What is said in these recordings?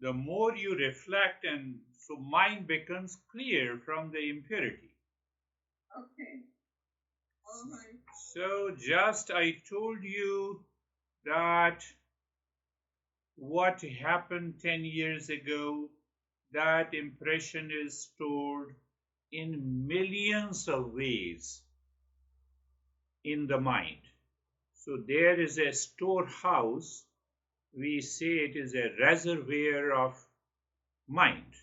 the more you reflect, and so mind becomes clear from the impurity. Okay. All right. So just I told you that what happened 10 years ago, that impression is stored in millions of ways in the mind. So there is a storehouse. We say it is a reservoir of mind.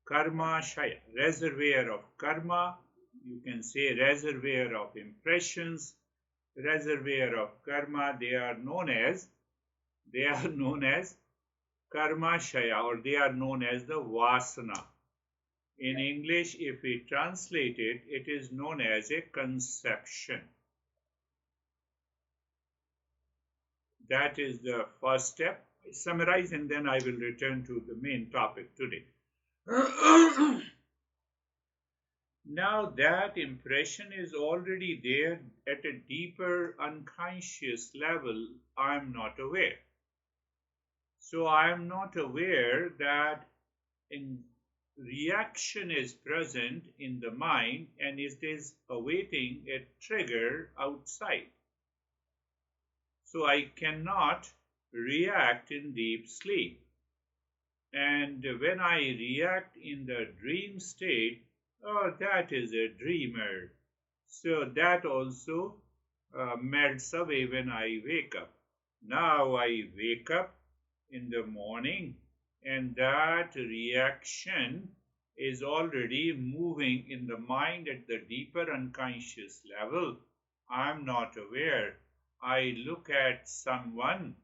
Karma Shaya, reservoir of karma. You can say reservoir of impressions, reservoir of karma. They are known as karma shaya, or they are known as the vasana. In English, if we translate it, it is known as a conception. That is the first step. I summarize and then I will return to the main topic today. Now that impression is already there at a deeper unconscious level, I am not aware. So I am not aware that in reaction is present in the mind and it is awaiting a trigger outside. So I cannot react in deep sleep. And when I react in the dream state, oh, that is a dreamer. So that also melts away when I wake up. Now I wake up in the morning, and that reaction is already moving in the mind at the deeper unconscious level. I'm not aware. I look at someone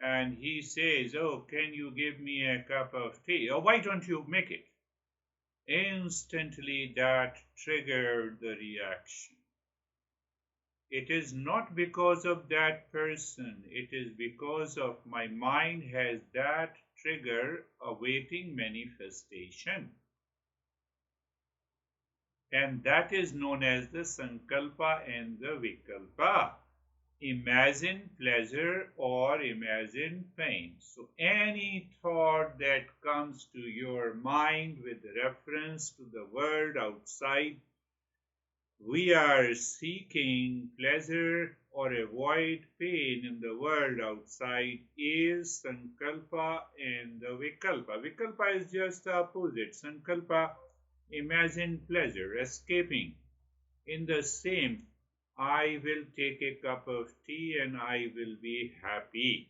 and he says, "Oh, can you give me a cup of tea? Or why don't you make it?" Instantly that triggered the reaction. It is not because of that person, it is because of my mind has that trigger awaiting manifestation. And that is known as the sankalpa and the vikalpa. Imagine pleasure or imagine pain. So any thought that comes to your mind with reference to the world outside, we are seeking pleasure or avoid pain in the world outside, is sankalpa and the vikalpa. Vikalpa is just the opposite. Sankalpa, imagine pleasure, escaping. In the same, I will take a cup of tea and I will be happy.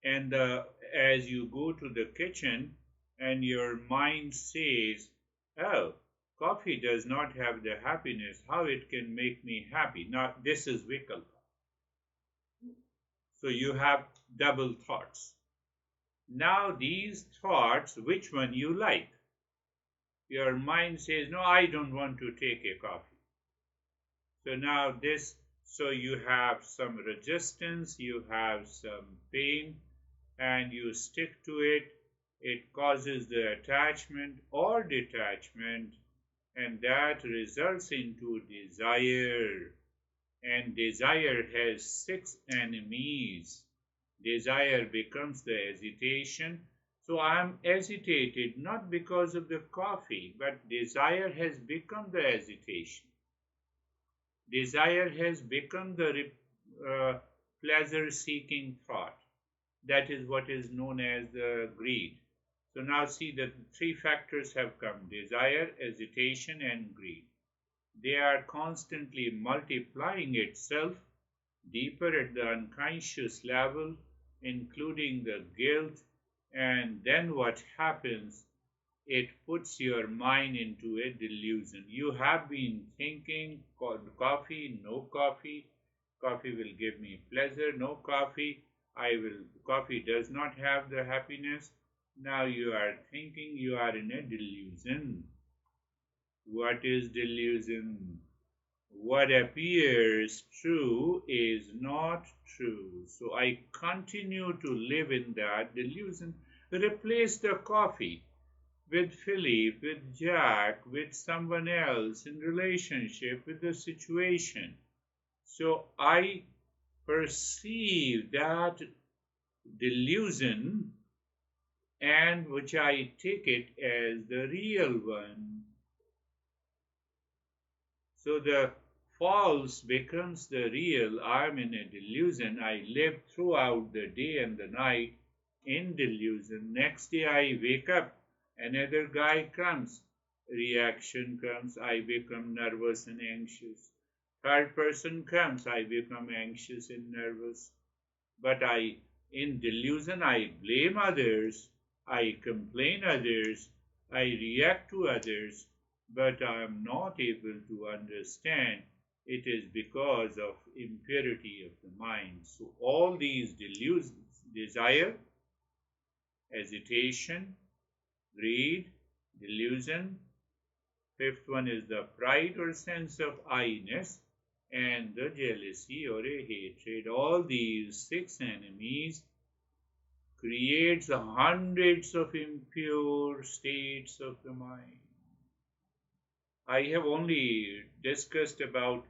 And as you go to the kitchen and your mind says, "Oh, coffee does not have the happiness, how it can make me happy?" Now, this is vikalpa. So you have double thoughts. Now, these thoughts, which one you like? Your mind says, "No, I don't want to take a coffee." So now so you have some resistance, you have some pain, and you stick to it. It causes the attachment or detachment, and that results into desire. And desire has six enemies. Desire becomes the hesitation. So I'm agitated not because of the coffee, but desire has become the hesitation. Desire has become the pleasure seeking thought. That is what is known as the greed. So now see that the three factors have come: desire, hesitation, and greed. They are constantly multiplying itself deeper at the unconscious level, including the guilt. And then what happens? It puts your mind into a delusion. You have been thinking, coffee, no coffee, coffee will give me pleasure, no coffee, coffee does not have the happiness. Now you are thinking you are in a delusion. What is delusion? What appears true is not true. So I continue to live in that delusion. Replace the coffee with Philip, with Jack, with someone else in relationship with the situation. So I perceive that delusion, and which I take it as the real one. So the false becomes the real. I'm in a delusion. I live throughout the day and the night in delusion. Next day I wake up, another guy comes, reaction comes, I become nervous and anxious. Third person comes, I become anxious and nervous. But in delusion, I blame others, I complain others, I react to others, but I am not able to understand it is because of impurity of the mind. So all these delusions, desire, hesitation, greed, delusion. Fifth one is the pride or sense of I-ness, and the jealousy or a hatred. All these six enemies creates hundreds of impure states of the mind. I have only discussed about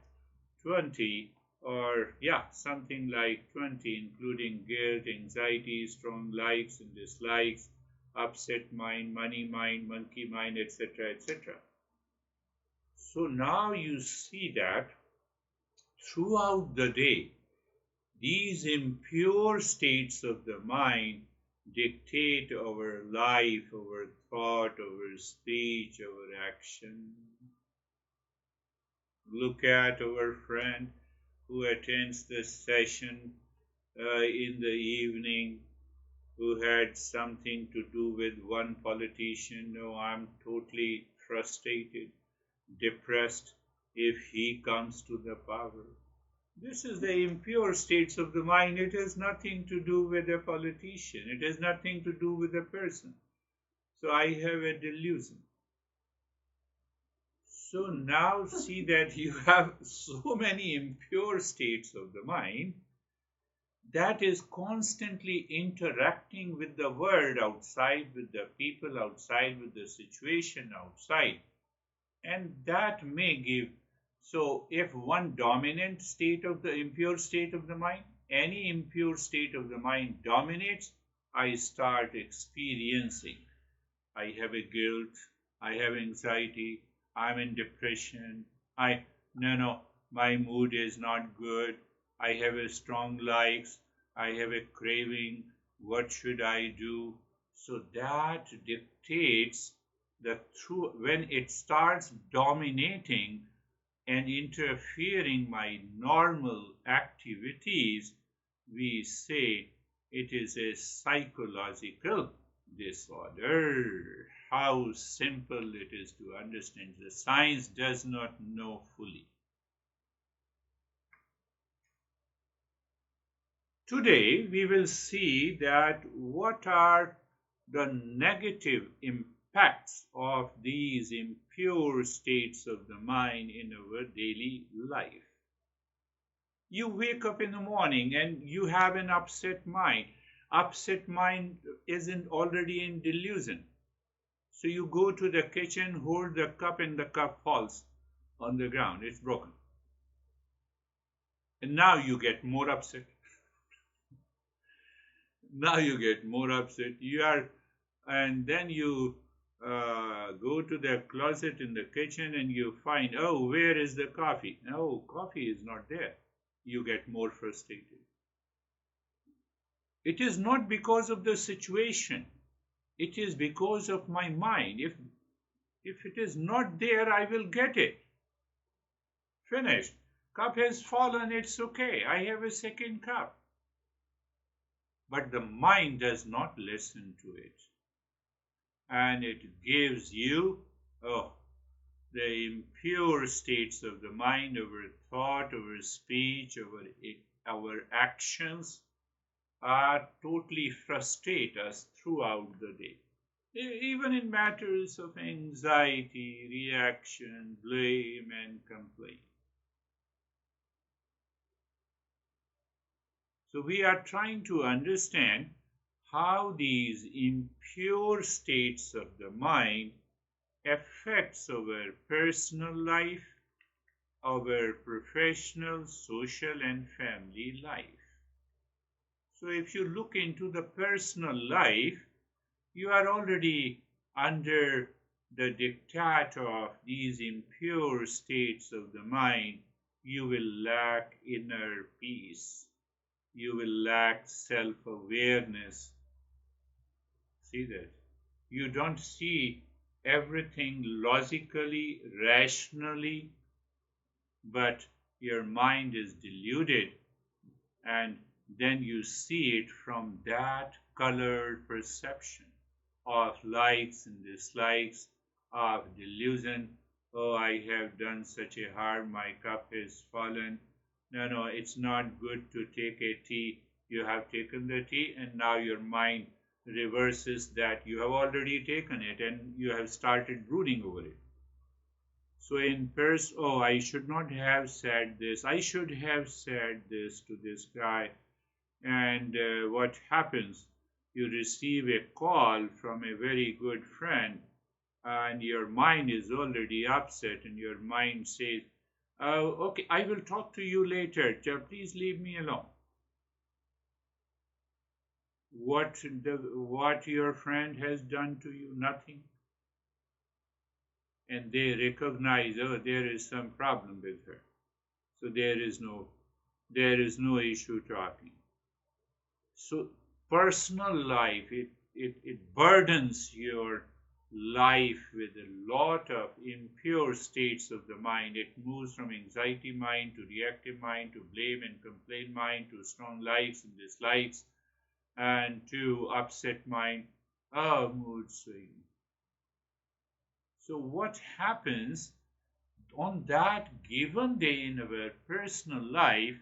20, or something like 20, including guilt, anxiety, strong likes and dislikes, upset mind, money mind, monkey mind, etc., etc. So now you see that throughout the day, these impure states of the mind dictate our life, our thought, our speech, our action. Look at our friend who attends this session in the evening, who had something to do with one politician. No, I'm totally frustrated, depressed if he comes to the power. This is the impure states of the mind. It has nothing to do with a politician. It has nothing to do with a person. So I have a delusion. So now see that you have so many impure states of the mind that is constantly interacting with the world outside, with the people outside, with the situation outside. And that may give. So if one dominant state of the impure state of the mind, any impure state of the mind dominates, I start experiencing. I have a guilt, I have anxiety, I'm in depression, my mood is not good, I have a strong likes, I have a craving, what should I do? So that dictates when it starts dominating and interfering my normal activities, we say it is a psychological disorder. How simple it is to understand. The science does not know fully. Today we will see that what are the negative impacts of these impure states of the mind in our daily life. You wake up in the morning and you have an upset mind. Upset mind isn't already in delusion. So you go to the kitchen, hold the cup, and the cup falls on the ground. It's broken. And now you get more upset. Now you get more upset. And then you go to the closet in the kitchen and you find, oh, where is the coffee? Oh, coffee is not there. You get more frustrated. It is not because of the situation. It is because of my mind. If it is not there, I will get it. Finished. Cup has fallen, it's okay. I have a second cup. But the mind does not listen to it. And it gives you, the impure states of the mind, our thought, our speech, our actions are totally frustrate us throughout the day. Even in matters of anxiety, reaction, blame, and complaint. So we are trying to understand how these impure states of the mind affects our personal life, our professional, social, and family life. So if you look into the personal life, you are already under the diktat of these impure states of the mind. You will lack inner peace. You will lack self-awareness. See that? You don't see everything logically, rationally, but your mind is deluded, and then you see it from that colored perception of likes and dislikes, of delusion. Oh, I have done such a harm, my cup has fallen. No, no, it's not good to take a tea. You have taken the tea, and now your mind reverses that you have already taken it and you have started brooding over it. So in person, oh, I should not have said this. I should have said this to this guy. And what happens? You receive a call from a very good friend, and your mind is already upset, and your mind says, oh, okay, I will talk to you later. Please leave me alone. What your friend has done to you? Nothing. And they recognize, oh, there is some problem with her. So there is no issue talking. So personal life, it burdens your life with a lot of impure states of the mind. It moves from anxiety mind to reactive mind to blame and complaint mind to strong likes and dislikes and to upset mind, mood swing. So what happens on that given day in our personal life?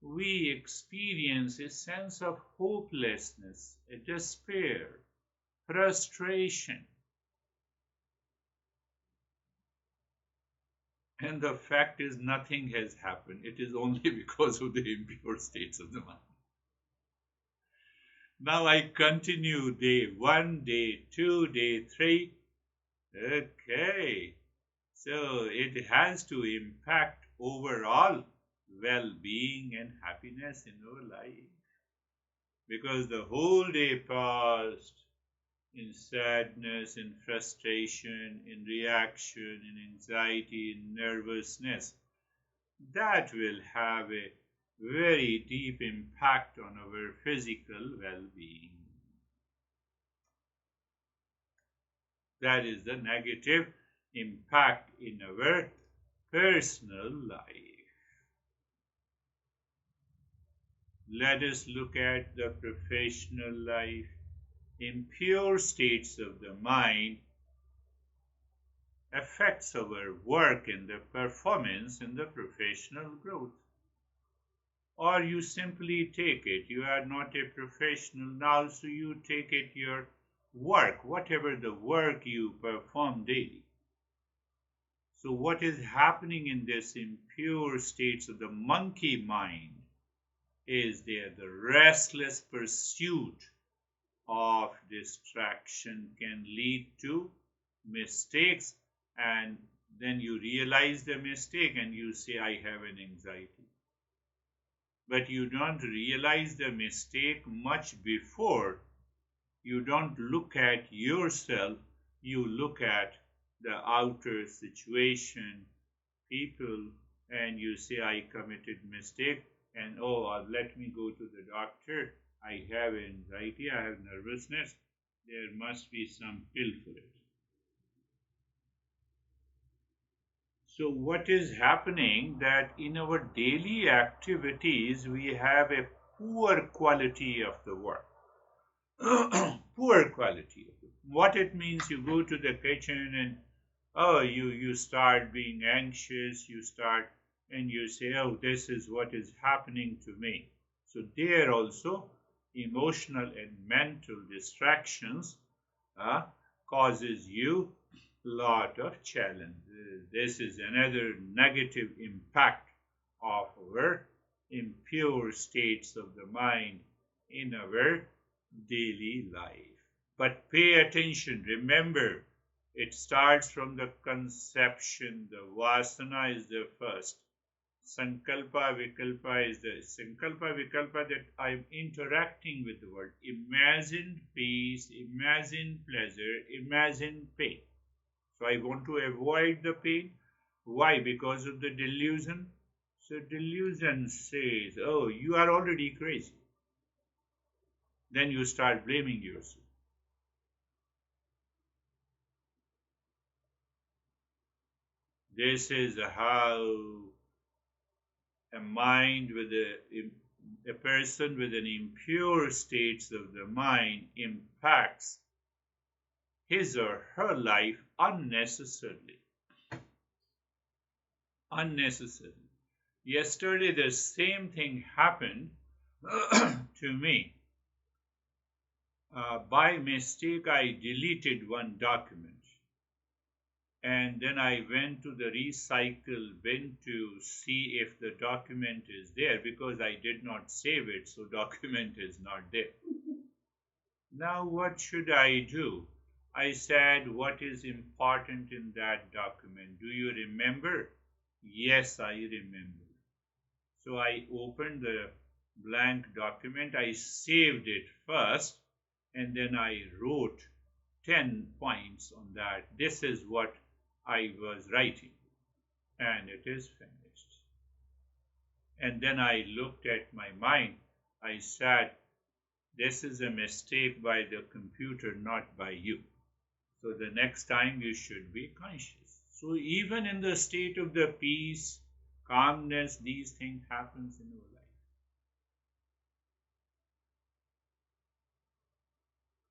We experience a sense of hopelessness, a despair, frustration. And the fact is, nothing has happened. It is only because of the impure states of the mind. Now I continue day 1, day 2, day 3. Okay. So it has to impact overall well-being and happiness in our life. Because the whole day passed in sadness, in frustration, in reaction, in anxiety, in nervousness, that will have a very deep impact on our physical well-being. That is the negative impact in our personal life. Let us look at the professional life. Impure states of the mind affects our work and the performance in the professional growth. Or you simply take it. You are not a professional now, so you take it your work, whatever the work you perform daily. So what is happening in this impure states of the monkey mind is there the restless pursuit of distraction can lead to mistakes, and then you realize the mistake and you say, I have an anxiety. But you don't realize the mistake much before. You don't look at yourself, you look at the outer situation, people, and you say, I committed mistake, and let me go to the doctor. I have anxiety, I have nervousness. There must be some pill for it. So what is happening that in our daily activities, we have a poor quality of the work. Poor quality of it. What it means, you go to the kitchen and you start being anxious, you start and you say, oh, this is what is happening to me. So there also emotional and mental distractions causes you lot of challenges. This is another negative impact of our impure states of the mind in our daily life. But pay attention, remember, it starts from the conception. The vasana is the first. Sankalpa Vikalpa is the Sankalpa Vikalpa that I'm interacting with the world. Imagine peace, imagine pleasure, imagine pain. So I want to avoid the pain. Why? Because of the delusion. So delusion says, oh, you are already crazy. Then you start blaming yourself. This is how a mind with a person with an impure states of the mind impacts his or her life unnecessarily. Unnecessarily. Yesterday, the same thing happened to me. By mistake, I deleted one document. And then I went to the recycle bin to see if the document is there because I did not save it, so document is not there. Now what should I do? I said, what is important in that document? Do you remember? Yes, I remember. So I opened the blank document. I saved it first, and then I wrote 10 points on that. This is what I was writing, and it is finished. And then I looked at my mind. I said, this is a mistake by the computer, not by you. So the next time you should be conscious. So even in the state of the peace, calmness, these things happens in our life.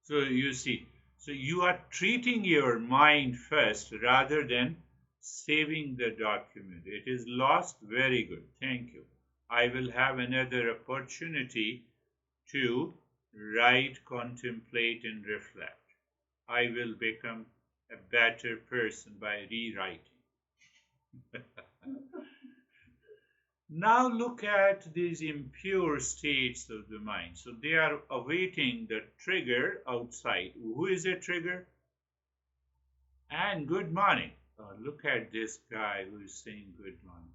So you see, so you are treating your mind first rather than saving the document. It is lost. Very good. Thank you. I will have another opportunity to write, contemplate, and reflect. I will become a better person by rewriting. Now look at these impure states of the mind. So they are awaiting the trigger outside. Who is a trigger? And good morning. Look at this guy who is saying good morning.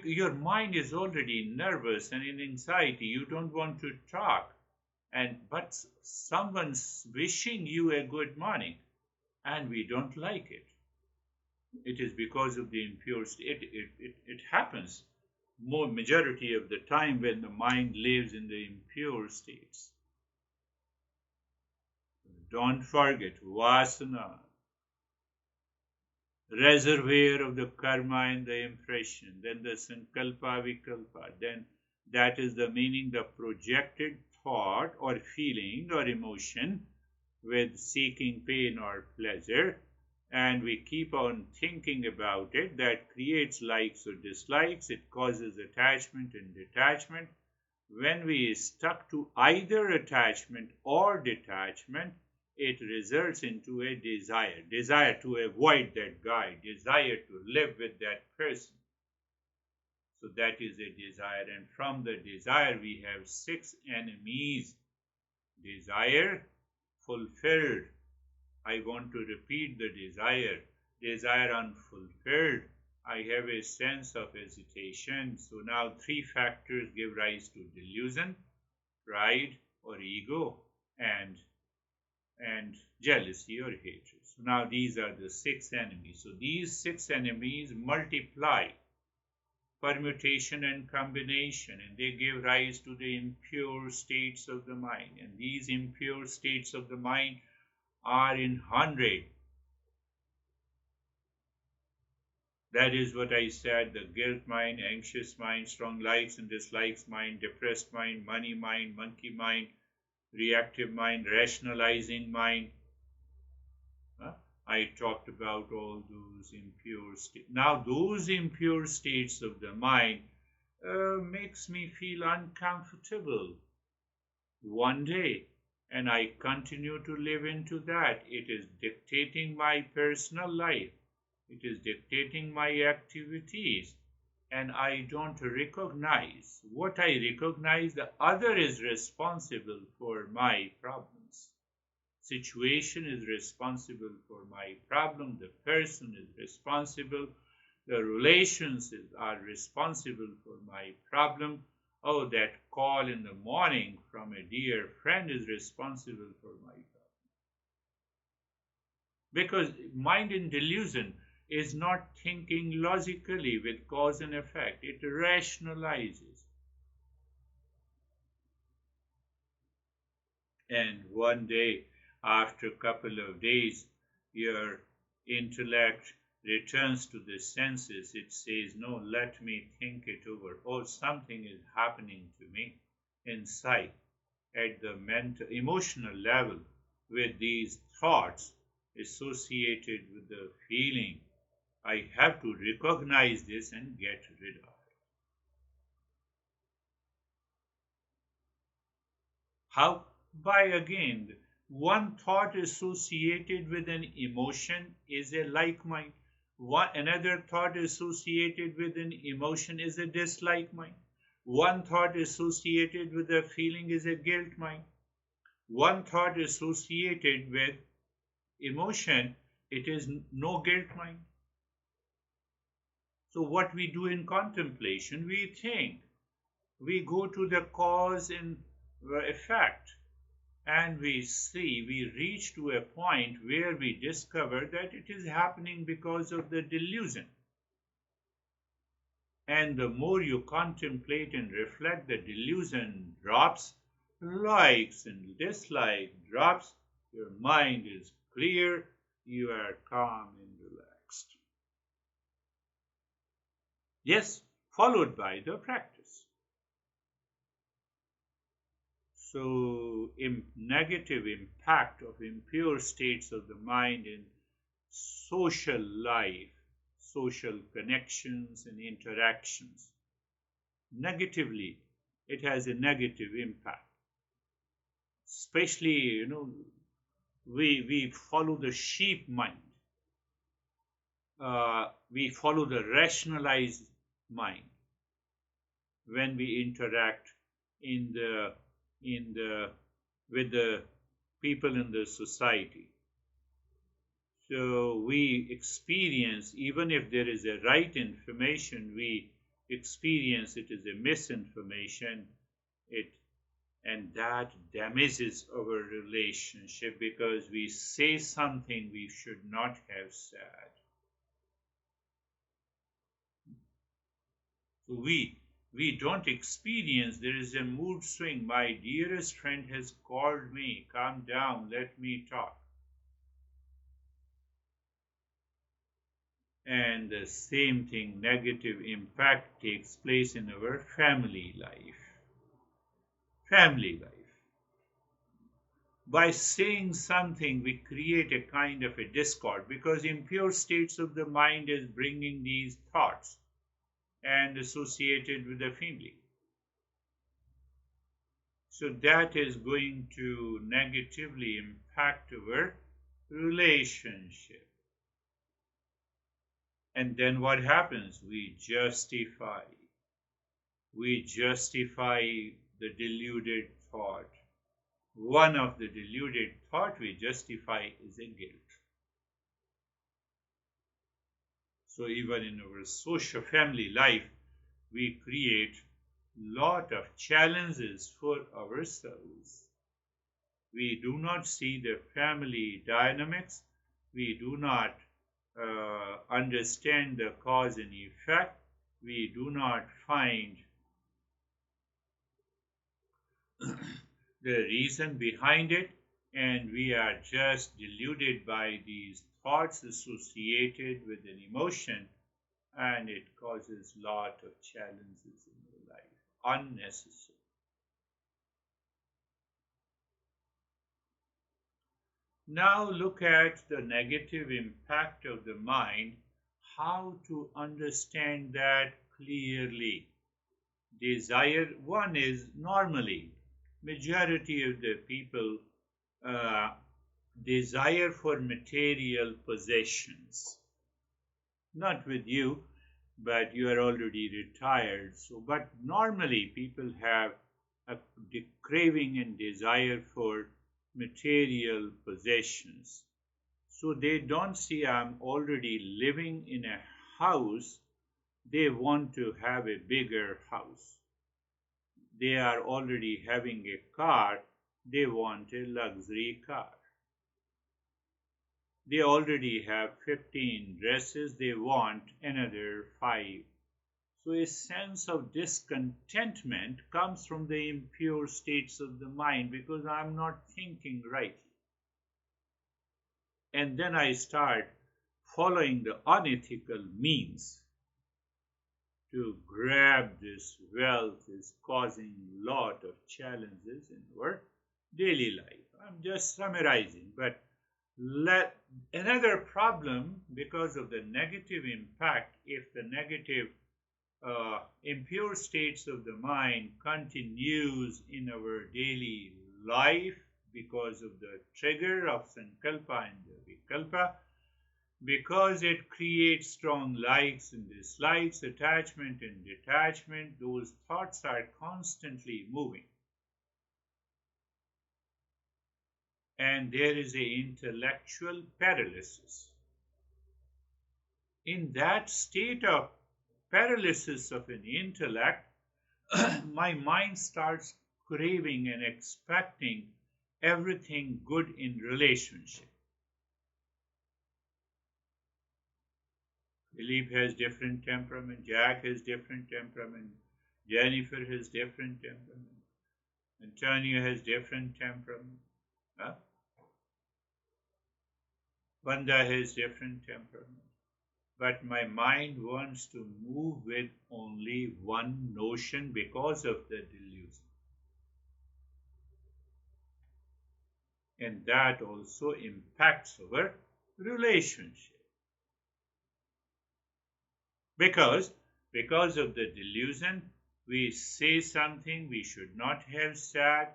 Your mind is already nervous and in anxiety. You don't want to talk. But someone's wishing you a good morning and we don't like it. It is because of the impure state. It happens majority of the time when the mind lives in the impure states. Don't forget vasana, reservoir of the karma and the impression, then the sankalpa vikalpa, then that is the meaning, the projected thought or feeling or emotion with seeking pain or pleasure, and we keep on thinking about it. That creates likes or dislikes. It causes attachment and detachment. When we stuck to either attachment or detachment, it results into a desire to avoid that guy, desire to live with that person. So that is a desire, and from the desire we have 6 enemies. Desire fulfilled. I want to repeat the desire. Desire unfulfilled. I have a sense of hesitation. So now 3 factors give rise to delusion, pride or ego, and jealousy or hatred. So now these are the 6 enemies. So these 6 enemies multiply, permutation and combination, and they give rise to the impure states of the mind. And these impure states of the mind are in 100. That is what I said, the guilt mind, anxious mind, strong likes and dislikes mind, depressed mind, money mind, monkey mind, reactive mind, rationalizing mind. I talked about all those impure states. Now those impure states of the mind makes me feel uncomfortable one day, and I continue to live into that. It is dictating my personal life. It is dictating my activities, and I don't recognize. What I recognize, the other is responsible for my problems. Situation is responsible for my problem. The person is responsible. The relations are responsible for my problem. Oh, that call in the morning from a dear friend is responsible for my problem. Because mind in delusion is not thinking logically with cause and effect, it rationalizes. And one day, after a couple of days, your intellect returns to the senses. It says, no, let me think it over. Oh, something is happening to me inside at the mental, emotional level with these thoughts associated with the feeling. I have to recognize this and get rid of it. How? By again, one thought associated with an emotion is a like mind. Another thought associated with an emotion is a dislike mind. One thought associated with a feeling is a guilt mind. One thought associated with emotion, it is no guilt mind. So what we do in contemplation, we think. We go to the cause and effect, and we see, we reach to a point where we discover that it is happening because of the delusion. And the more you contemplate and reflect, the delusion drops, likes and dislike drops, your mind is clear, you are calm and relaxed. Yes, followed by the practice. So, negative impact of impure states of the mind in social life, social connections and interactions. Negatively, it has a negative impact. Especially, we follow the sheep mind. We follow the rationalized mind when we interact in the with the people in the society. So we experience, even if there is a right information, we experience it as a misinformation. And that damages our relationship because we say something we should not have said. So we don't experience there is a mood swing. My dearest friend has called me. Calm down, let me talk. And the same thing, negative impact takes place in our family life. Family life. By saying something, we create a kind of a discord because impure states of the mind is bringing these thoughts and associated with the family. So that is going to negatively impact our relationship. And then what happens? We justify the deluded thought. One of the deluded thought we justify is a guilt. So even in our social family life, we create lot of challenges for ourselves. We do not see the family dynamics. We do not understand the cause and effect. We do not find the reason behind it, and we are just deluded by these thoughts associated with an emotion, and it causes a lot of challenges in your life, unnecessary. Now look at the negative impact of the mind, how to understand that clearly. Desire, one is normally, majority of the people desire for material possessions. Not with you, but you are already retired. So, but normally people have a craving and desire for material possessions. So they don't see I'm already living in a house, they want to have a bigger house. They are already having a car, they want a luxury car. They already have 15 dresses, they want another 5. So a sense of discontentment comes from the impure states of the mind because I'm not thinking rightly. And then I start following the unethical means to grab this wealth is causing a lot of challenges in our daily life. I'm just summarizing, but another problem because of the negative impact, if the negative impure states of the mind continues in our daily life because of the trigger of sankalpa and vikalpa, because it creates strong likes and dislikes, attachment and detachment, those thoughts are constantly moving. And there is an intellectual paralysis. In that state of paralysis of an intellect, my mind starts craving and expecting everything good in relationship. Philippe has different temperament, Jack has different temperament, Jennifer has different temperament, Antonio has different temperament, huh? Vanda has different temperament. But my mind wants to move with only one notion because of the delusion. And that also impacts our relationship. Because of the delusion, we say something we should not have said.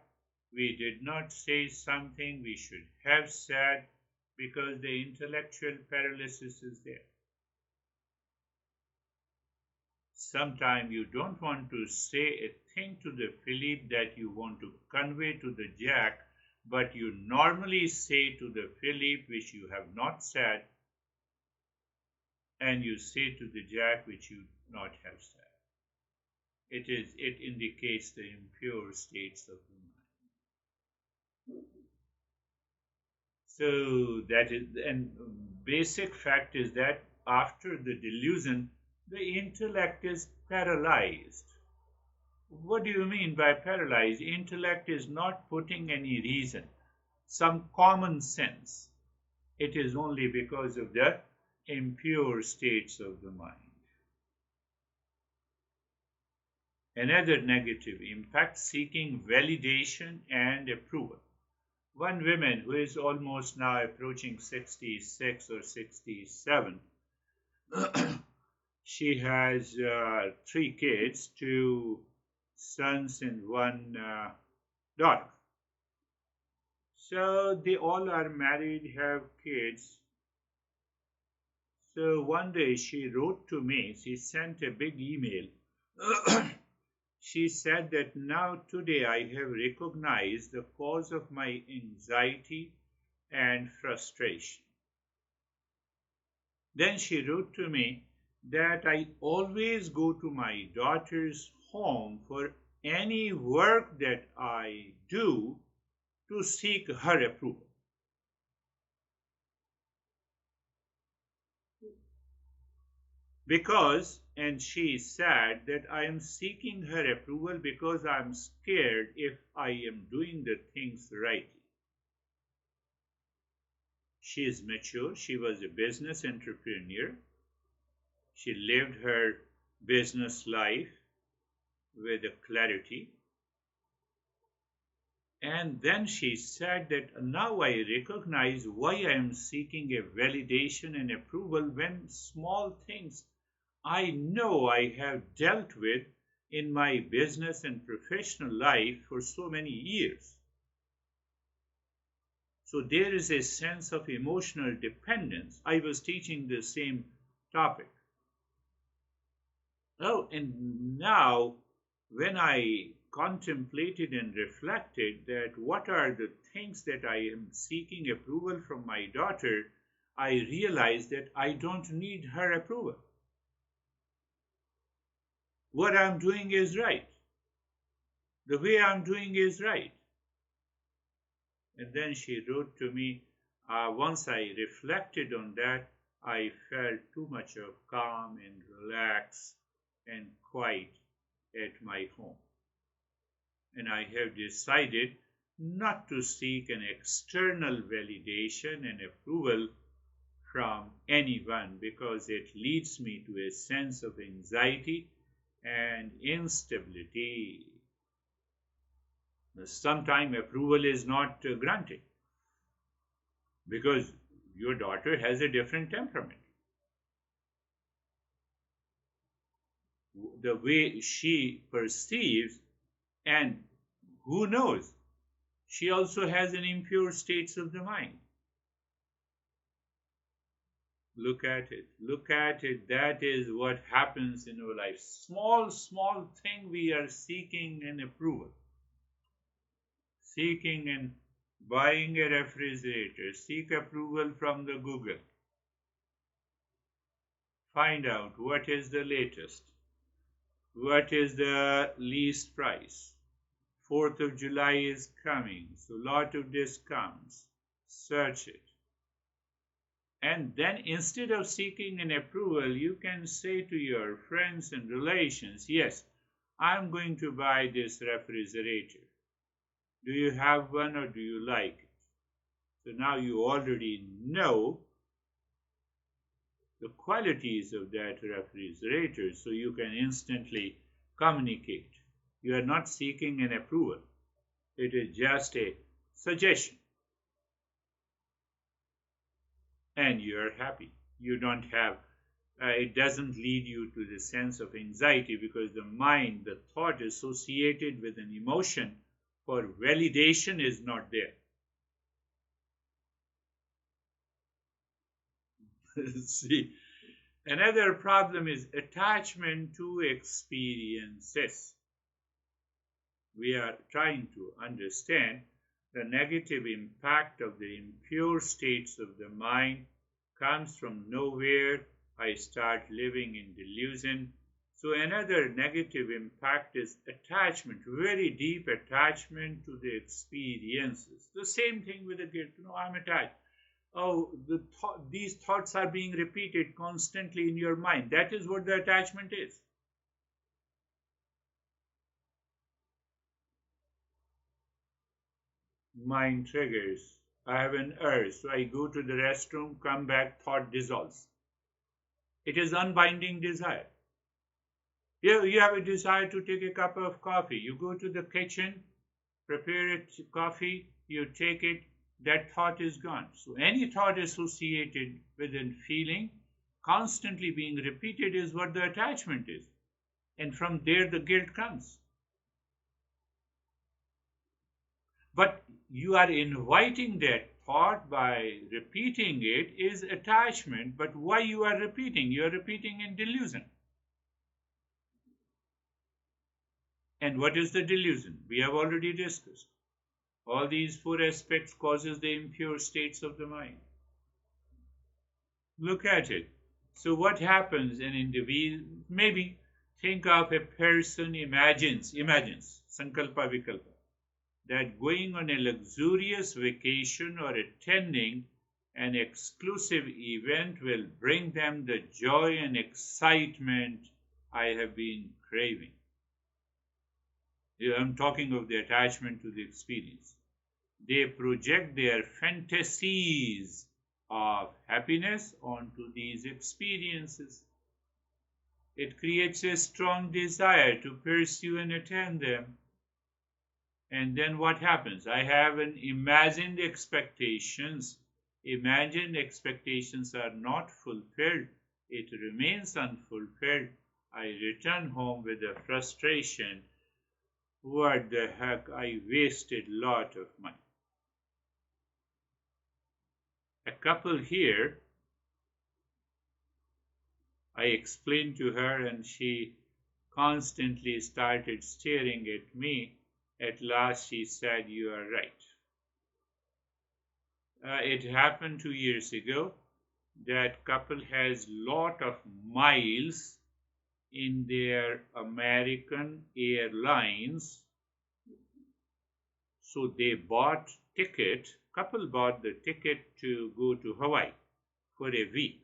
We did not say something we should have said because the intellectual paralysis is there. Sometimes you don't want to say a thing to the Philip that you want to convey to the Jack, but you normally say to the Philip which you have not said, and you say to the Jack which you not have said. It indicates the impure states of the mind. So that is, and basic fact is that after the delusion, the intellect is paralyzed. What do you mean by paralyzed? Intellect is not putting any reason, some common sense. It is only because of the impure states of the mind. Another negative impact, seeking validation and approval. One woman who is almost now approaching 66 or 67, she has 3 kids, 2 sons and 1 daughter. So they all are married, have kids. So one day she wrote to me, she sent a big email. She said that now today I have recognized the cause of my anxiety and frustration. Then she wrote to me that I always go to my daughter's home for any work that I do to seek her approval. Because, and she said that I am seeking her approval because I am scared if I am doing the things rightly. She is mature. She was a business entrepreneur. She lived her business life with a clarity. And then she said that now I recognize why I am seeking a validation and approval when small things I know I have dealt with in my business and professional life for so many years. So there is a sense of emotional dependence. I was teaching the same topic. Oh, and now when I contemplated and reflected that what are the things that I am seeking approval from my daughter, I realized that I don't need her approval. what I'm doing is right. The way I'm doing is right. And then she wrote to me, once I reflected on that, I felt too much of calm and relaxed and quiet at my home. And I have decided not to seek an external validation and approval from anyone because it leads me to a sense of anxiety and instability. Sometimes approval is not granted because your daughter has a different temperament. The way she perceives, and who knows, she also has an impure states of the mind. Look at it. Look at it. That is what happens in our life. Small, small thing we are seeking an approval. Seeking and buying a refrigerator. Seek approval from the Google. Find out what is the latest. What is the least price. 4th of July is coming. So lot of discounts. Search it. And then instead of seeking an approval, you can say to your friends and relations, yes, I'm going to buy this refrigerator. Do you have one or do you like it? So now you already know the qualities of that refrigerator, so you can instantly communicate. You are not seeking an approval. It is just a suggestion. And you are happy. You don't have, it doesn't lead you to the sense of anxiety because the mind, the thought associated with an emotion for validation is not there. See, another problem is attachment to experiences. We are trying to understand the negative impact of the impure states of the mind comes from nowhere. I start living in delusion. So another negative impact is attachment, very deep attachment to the experiences. The same thing with the guilt. I'm attached. Oh, these thoughts are being repeated constantly in your mind. That is what the attachment is. Mind triggers. I have an urge, so I go to the restroom, come back, thought dissolves. It is unbinding desire. You have a desire to take a cup of coffee. You go to the kitchen, prepare coffee, you take it, that thought is gone. So any thought associated with a feeling constantly being repeated is what the attachment is. And from there the guilt comes. But you are inviting that thought by repeating it is attachment. But why you are repeating? You are repeating in delusion. And what is the delusion? We have already discussed. All these four aspects causes the impure states of the mind. Look at it. So what happens in individual? Maybe think of a person imagines, sankalpa vikalpa, that going on a luxurious vacation or attending an exclusive event will bring them the joy and excitement I have been craving. I'm talking of the attachment to the experience. They project their fantasies of happiness onto these experiences. It creates a strong desire to pursue and attend them. And then what happens? I have an imagined expectations. Imagined expectations are not fulfilled. It remains unfulfilled. I return home with a frustration. What the heck? I wasted a lot of money. A couple here, I explained to her and she constantly started staring at me. At last she said, you are right. It happened 2 years ago. That couple has lot of miles in their American Airlines. So they bought ticket, couple bought the ticket to go to Hawaii for a week.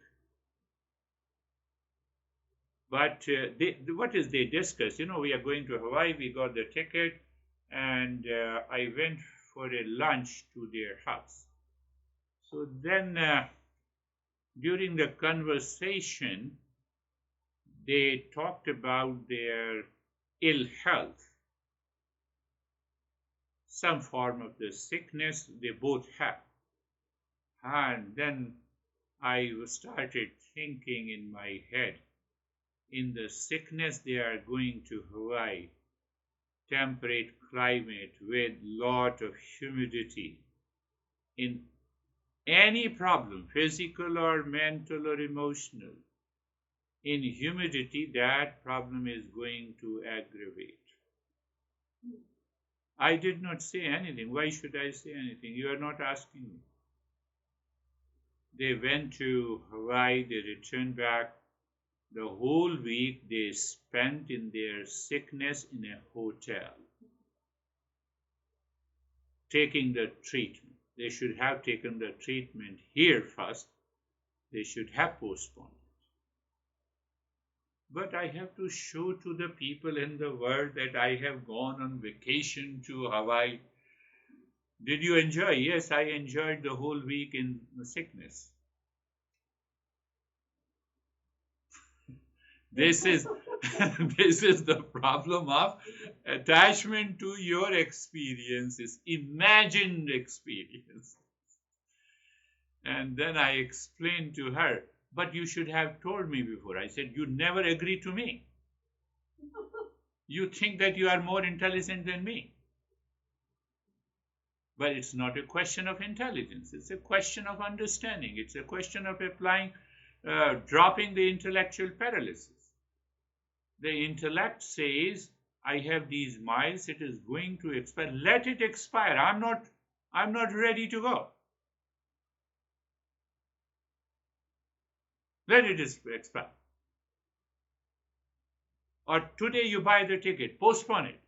But what is they discussed? We are going to Hawaii, we got the ticket, and I went for a lunch to their house. So then during the conversation, they talked about their ill health, some form of the sickness they both have. And then I started thinking in my head, in the sickness they are going to Hawaii, temperate climate with lot of humidity, in any problem, physical or mental or emotional, in humidity, that problem is going to aggravate. I did not say anything. Why should I say anything? You are not asking me. They went to Hawaii, they returned back. The whole week they spent in their sickness in a hotel, taking the treatment. They should have taken the treatment here first. They should have postponed it. But I have to show to the people in the world that I have gone on vacation to Hawaii. Did you enjoy? Yes, I enjoyed the whole week in sickness. This is this is the problem of attachment to your experiences, imagined experience. And then I explained to her, but you should have told me before. I said, you never agree to me. You think that you are more intelligent than me. But it's not a question of intelligence. It's a question of understanding. It's a question of applying, dropping the intellectual paralysis. The intellect says, I have these miles, it is going to expire. Let it expire. I'm not ready to go. Let it expire. Or today you buy the ticket, postpone it.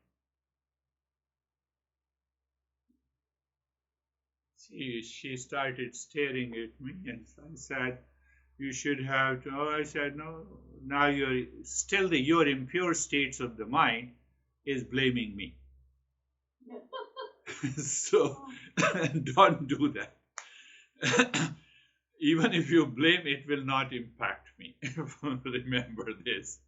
She started staring at me, and I said, you should have to. Oh, I said, no, now you're still your impure states of the mind is blaming me. So don't do that. Even if you blame, it will not impact me. Remember this.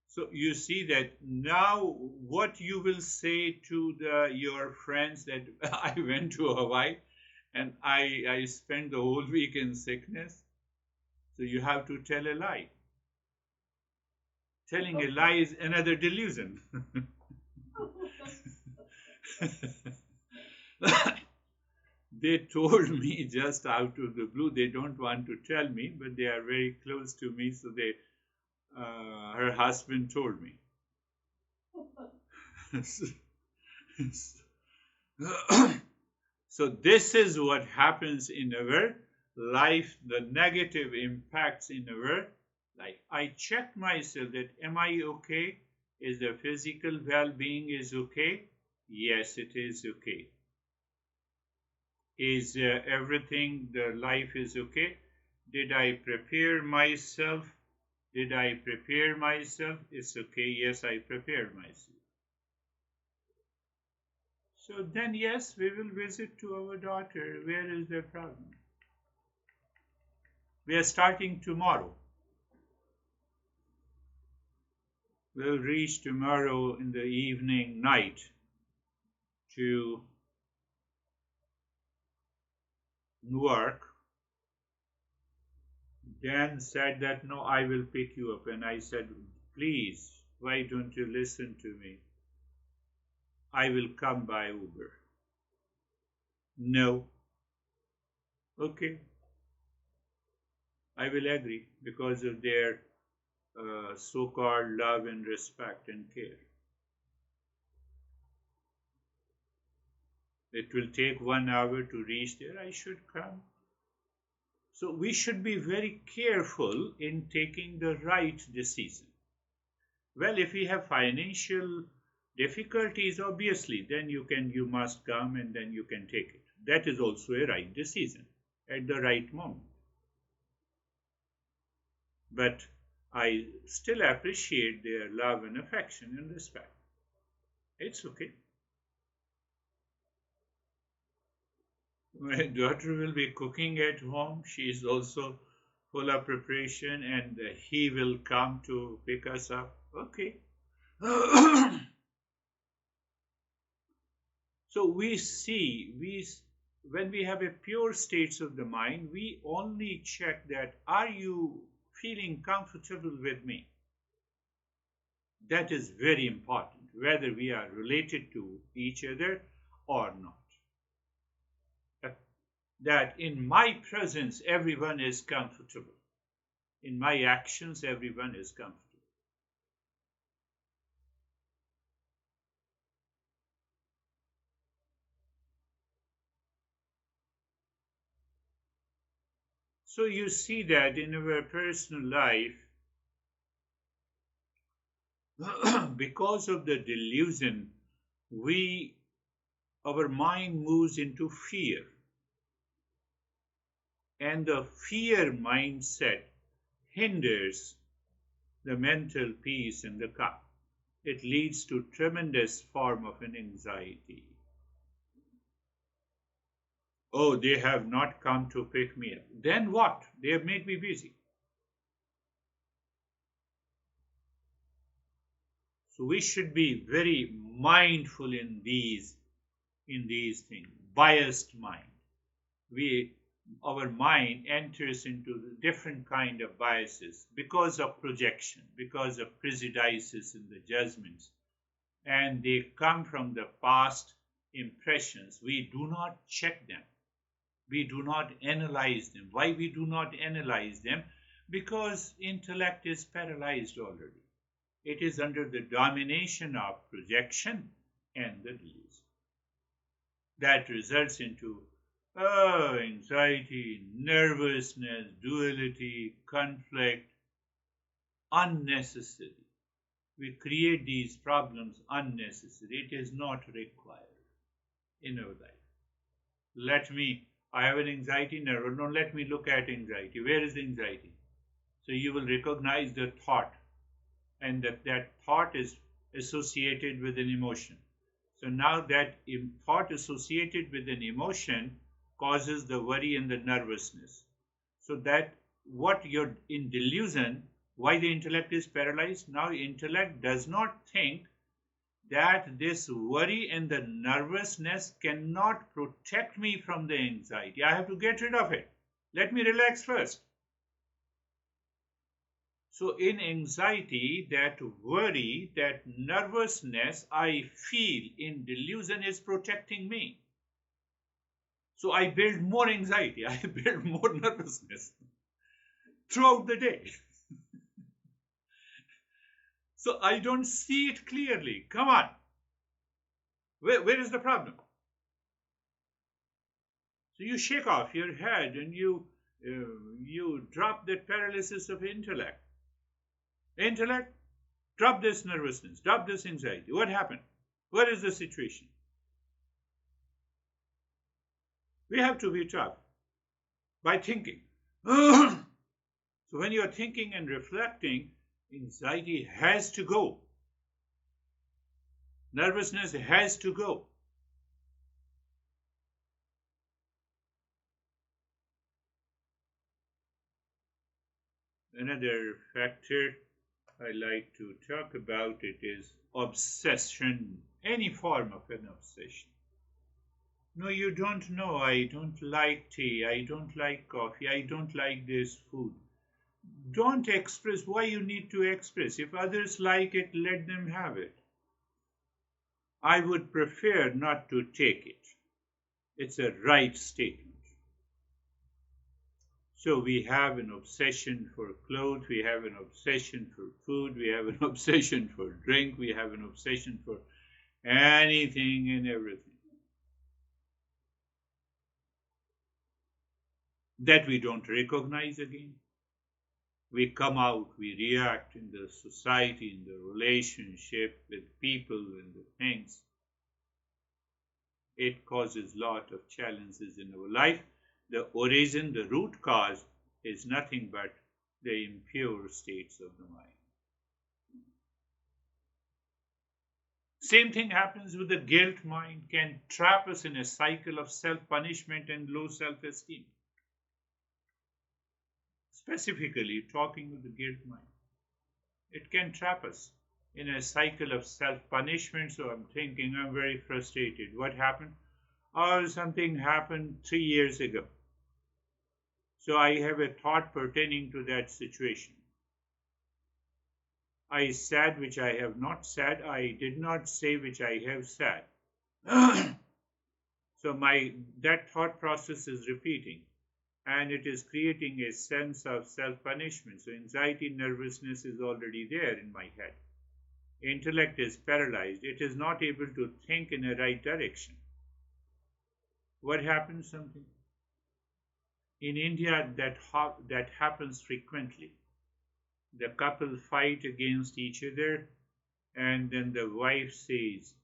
So you see that now what you will say to your friends that I went to Hawaii and I spent the whole week in sickness. So you have to tell a lie. Telling a lie is another delusion. They told me just out of the blue. They don't want to tell me, but they are very close to me. So her husband told me. So this is what happens in our life, the negative impacts in our life. I check myself that am I okay? Is the physical well-being is okay? Yes, it is okay. Is everything, the life is okay? Did I prepare myself? Did I prepare myself? It's okay. Yes, I prepared myself. So then, yes, we will visit to our daughter. Where is the problem? We are starting tomorrow. We'll reach tomorrow in the evening, night, to Newark. Dan said that, no, I will pick you up. And I said, please, why don't you listen to me? I will come by Uber. No. Okay. I will agree because of their so-called love and respect and care. It will take 1 hour to reach there. I should come. So we should be very careful in taking the right decision. Well, if we have financial difficulties, obviously, then you must come and then you can take it. That is also a right decision at the right moment. But I still appreciate their love and affection and respect. It's okay. My daughter will be cooking at home. She is also full of preparation, and he will come to pick us up. Okay. So we see, when we have a pure states of the mind, we only check that, are you feeling comfortable with me? That is very important, whether we are related to each other or not. That in my presence, everyone is comfortable. In my actions, everyone is comfortable. So you see that in our personal life, because of the delusion, our mind moves into fear. And the fear mindset hinders the mental peace and the calm. It leads to tremendous form of an anxiety. Oh, they have not come to pick me up. Then what? They have made me busy. So we should be very mindful in these things. Biased mind. Our mind enters into the different kind of biases because of projection, because of prejudices in the judgments, and they come from the past impressions. We do not check them. We do not analyze them. Why we do not analyze them? Because intellect is paralyzed already. It is under the domination of projection and the delusion. That results into anxiety, nervousness, duality, conflict, unnecessary. We create these problems unnecessary. It is not required in our life. I have an anxiety nerve. No, let me look at anxiety. Where is anxiety? So you will recognize the thought, and that thought is associated with an emotion. So now that thought associated with an emotion causes the worry and the nervousness. So that what you're in delusion, why the intellect is paralyzed? Now intellect does not think that this worry and the nervousness cannot protect me from the anxiety. I have to get rid of it. Let me relax first. So in anxiety, that worry, that nervousness I feel in delusion is protecting me. So I build more anxiety, I build more nervousness throughout the day. So I don't see it clearly. Come on. Where is the problem? So you shake off your head and you drop that paralysis of intellect. Intellect, drop this nervousness, drop this anxiety. What happened? What is the situation? We have to be tough by thinking. So when you are thinking and reflecting, anxiety has to go. Nervousness has to go. Another factor I like to talk about it is obsession, any form of an obsession. No, you don't know. I don't like tea. I don't like coffee. I don't like this food. Don't express why you need to express. If others like it, let them have it. I would prefer not to take it. It's a right statement. So we have an obsession for clothes, we have an obsession for food, we have an obsession for drink, we have an obsession for anything and everything. that we don't recognize again. We come out, we react in the society, in the relationship with people and the things. It causes a lot of challenges in our life. The origin, the root cause is nothing but the impure states of the mind. Same thing happens with the guilt mind, can trap us in a cycle of self-punishment and low self-esteem. Specifically, talking with the guilt mind, it can trap us in a cycle of self-punishment. So I'm thinking, I'm very frustrated. What happened? Oh, something happened 3 years ago. So I have a thought pertaining to that situation. I said which I have not said. I did not say which I have said. So that thought process is repeating, and it is creating a sense of self-punishment. So anxiety, nervousness is already there in my head. Intellect is paralyzed. It is not able to think in a right direction. What happens? Something in India that happens frequently. The couple fight against each other, and then the wife says,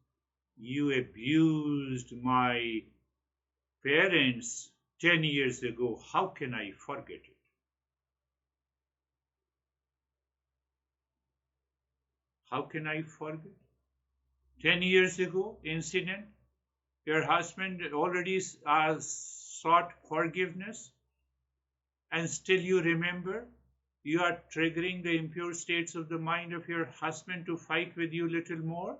"You abused my parents 10 years ago. How can I forget it?" How can I forget? 10 years ago incident, your husband already sought forgiveness, and still you remember. You are triggering the impure states of the mind of your husband to fight with you a little more.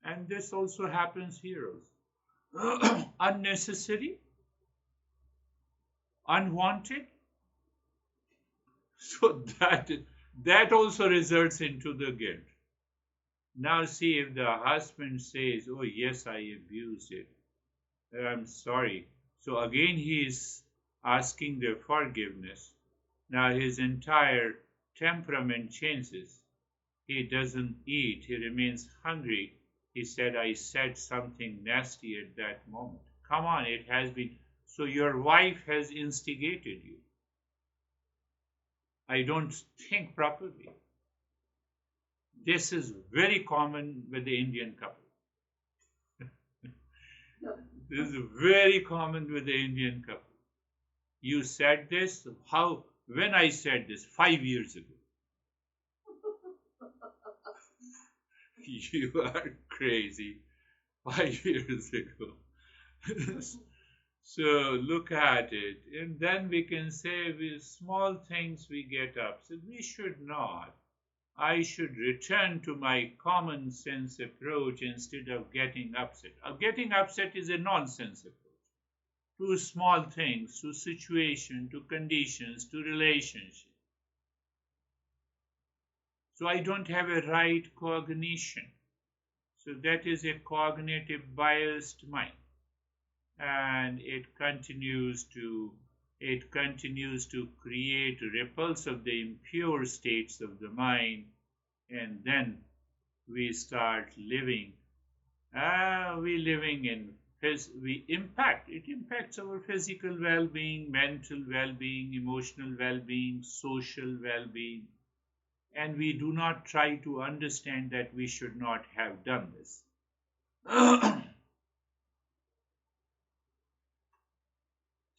And this also happens here also. Unnecessary, unwanted. So that also results into the guilt. Now see, if the husband says, "Oh yes, I abused it. I'm sorry." So again he is asking the forgiveness. Now his entire temperament changes. He doesn't eat. He remains hungry. He said, "I said something nasty at that moment." Come on, it has been. So your wife has instigated you. I don't think properly. This is very common with the Indian couple. This is very common with the Indian couple. You said this, how, when I said this 5 years ago. You are crazy. 5 years ago. So look at it, and then we can say with small things we get upset. We should not. I should return to my common sense approach instead of getting upset. Getting upset is a nonsense approach to small things, to situation, to conditions, to relationship. So I don't have a right cognition. So that is a cognitive biased mind. And it continues to create ripples of the impure states of the mind, and then we start living. It impacts our physical well-being, mental well-being, emotional well-being, social well-being, and we do not try to understand that we should not have done this.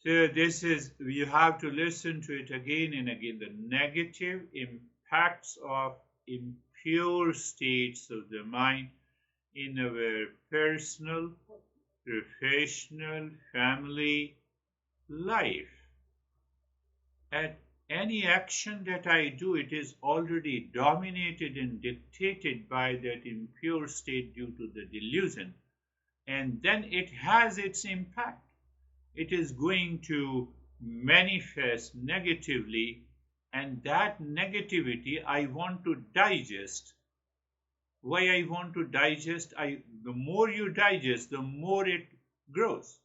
So this is, you have to listen to it again and again. The negative impacts of impure states of the mind in our personal, professional, family life. At any action that I do, it is already dominated and dictated by that impure state due to the delusion. And then it has its impact. It is going to manifest negatively, and that negativity I want to digest. Why I want to digest? The more you digest, the more it grows.